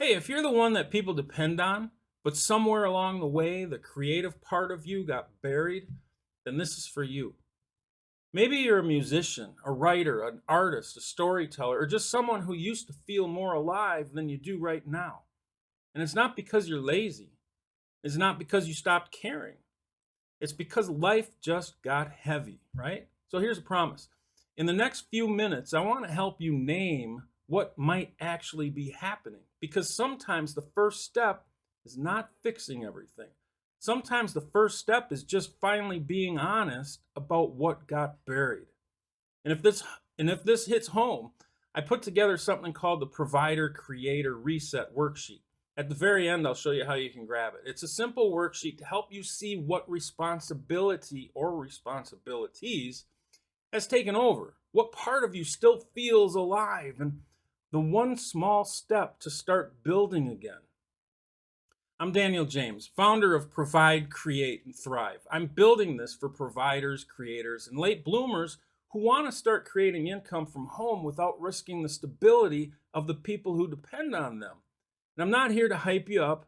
Hey, if you're the one that people depend on, but somewhere along the way the creative part of you got buried, then this is for you. Maybe you're a musician, a writer, an artist, a storyteller, or just someone who used to feel more alive than you do right now. And it's not because you're lazy, it's not because you stopped caring. It's because life just got heavy, right? So here's a promise. In the next few minutes, I want to help you name what might actually be happening because sometimes the first step is not fixing everything. Sometimes the first step is just finally being honest about what got buried. And if this hits home, I put together something called the Provider-Creator Reset Worksheet. At the very end, I'll show you how you can grab it. It's a simple worksheet to help you see what responsibility or responsibilities has taken over, what part of you still feels alive, and the one small step to start building again. I'm Daniel James, founder of Provide, Create, and Thrive. I'm building this for providers, creators, and late bloomers who want to start creating income from home without risking the stability of the people who depend on them. And I'm not here to hype you up.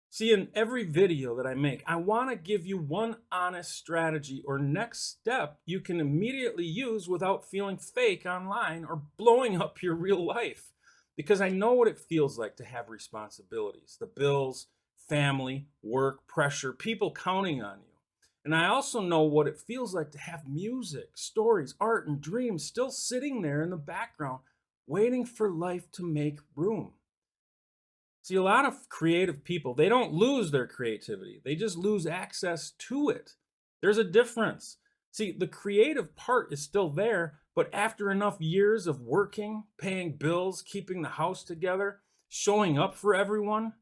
See, in every video that I make, I want to give you one honest strategy or next step you can immediately use without feeling fake online or blowing up your real life. Because I know what it feels like to have responsibilities, the bills, family, work, pressure, people counting on you. And I also know what it feels like to have music, stories, art, and dreams still sitting there in the background, waiting for life to make room. See, a lot of creative people, they don't lose their creativity. They just lose access to it. There's a difference. See, the creative part is still there, but after enough years of working, paying bills, keeping the house together, showing up for everyone,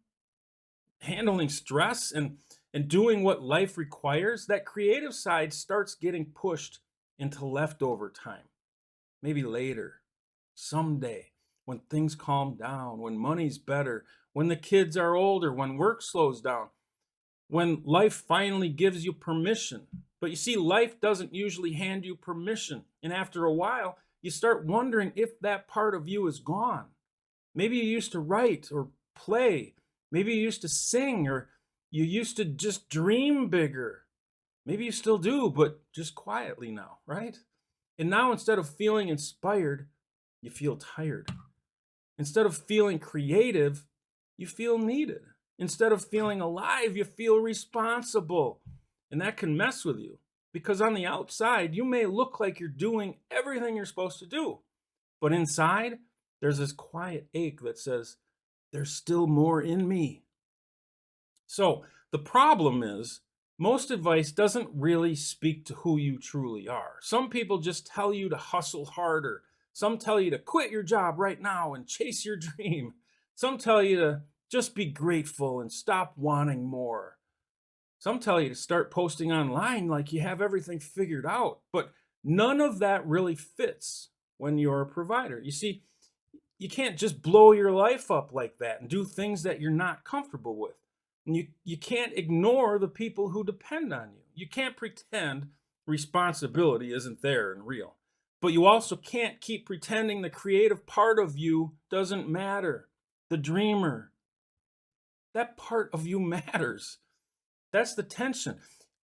handling stress and doing what life requires, that creative side starts getting pushed into leftover time. Maybe later, someday, when things calm down, when money's better, when the kids are older, when work slows down, when life finally gives you permission. But you see, life doesn't usually hand you permission. And after a while, you start wondering if that part of you is gone. Maybe you used to write or play. Maybe you used to sing or you used to just dream bigger. Maybe you still do, but just quietly now, right? And now instead of feeling inspired, you feel tired. Instead of feeling creative, you feel needed. Instead of feeling alive, you feel responsible. And that can mess with you because on the outside, you may look like you're doing everything you're supposed to do. But inside, there's this quiet ache that says, there's still more in me. So the problem is, most advice doesn't really speak to who you truly are. Some people just tell you to hustle harder. Some tell you to quit your job right now and chase your dream. Some tell you to just be grateful and stop wanting more. Some tell you to start posting online like you have everything figured out. But none of that really fits when you're a provider. You see, you can't just blow your life up like that and do things that you're not comfortable with. And you can't ignore the people who depend on you. You can't pretend responsibility isn't there and real. But you also can't keep pretending the creative part of you doesn't matter. The dreamer, that part of you matters. That's the tension.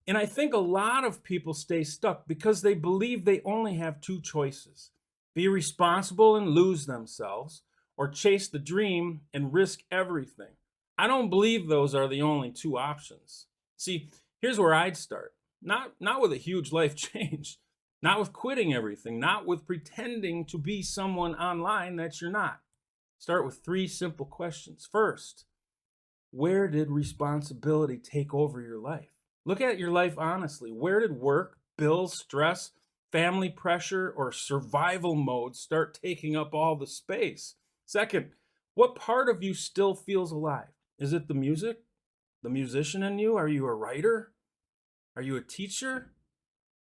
And I think a lot of people stay stuck because they believe they only have two choices: be responsible and lose themselves, or chase the dream and risk everything. I don't believe those are the only two options. See, here's where I'd start. Not with a huge life change, not with quitting everything, not with pretending to be someone online that you're not. Start with three simple questions. First, where did responsibility take over your life? Look at your life honestly. Where did work, bills, stress, family pressure, or survival mode start taking up all the space? Second, what part of you still feels alive? Is it the music, the musician in you? Are you a writer? Are you a teacher?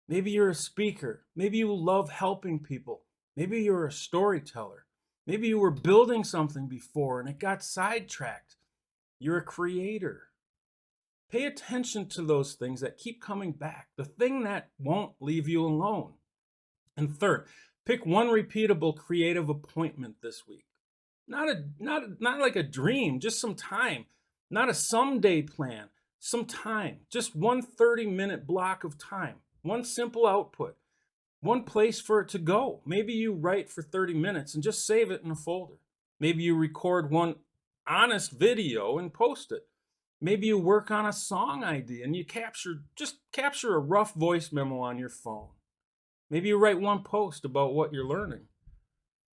Maybe you're a speaker. Maybe you love helping people. Maybe you're a storyteller. Maybe you were building something before and it got sidetracked. You're a creator. Pay attention to those things that keep coming back, the thing that won't leave you alone. And third, pick one repeatable creative appointment this week. Not like a dream, just some time. Not a someday plan, some time. Just one 30-minute block of time. One simple output. One place for it to go. Maybe you write for 30 minutes and just save it in a folder. Maybe you record one honest video and post it. Maybe you work on a song idea and you capture a rough voice memo on your phone. Maybe you write one post about what you're learning.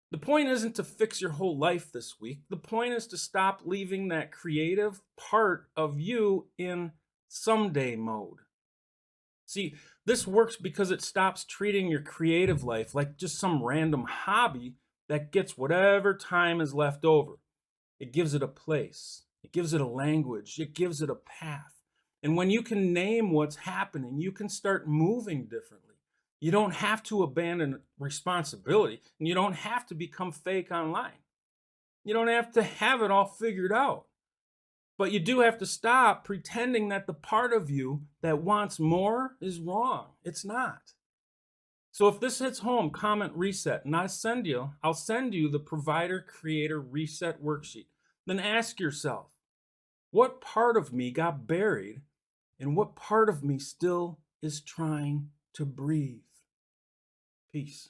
The point isn't to fix your whole life this week. The point is to stop leaving that creative part of you in someday mode. See, this works because it stops treating your creative life like just some random hobby that gets whatever time is left over. It gives it a place, it gives it a language, it gives it a path. And when you can name what's happening, you can start moving differently. You don't have to abandon responsibility, and you don't have to become fake online. You don't have to have it all figured out. But you do have to stop pretending that the part of you that wants more is wrong. It's not. So if this hits home, comment reset, and I'll send you the Provider-Creator Reset Worksheet. Then ask yourself, what part of me got buried and what part of me still is trying to breathe? Peace.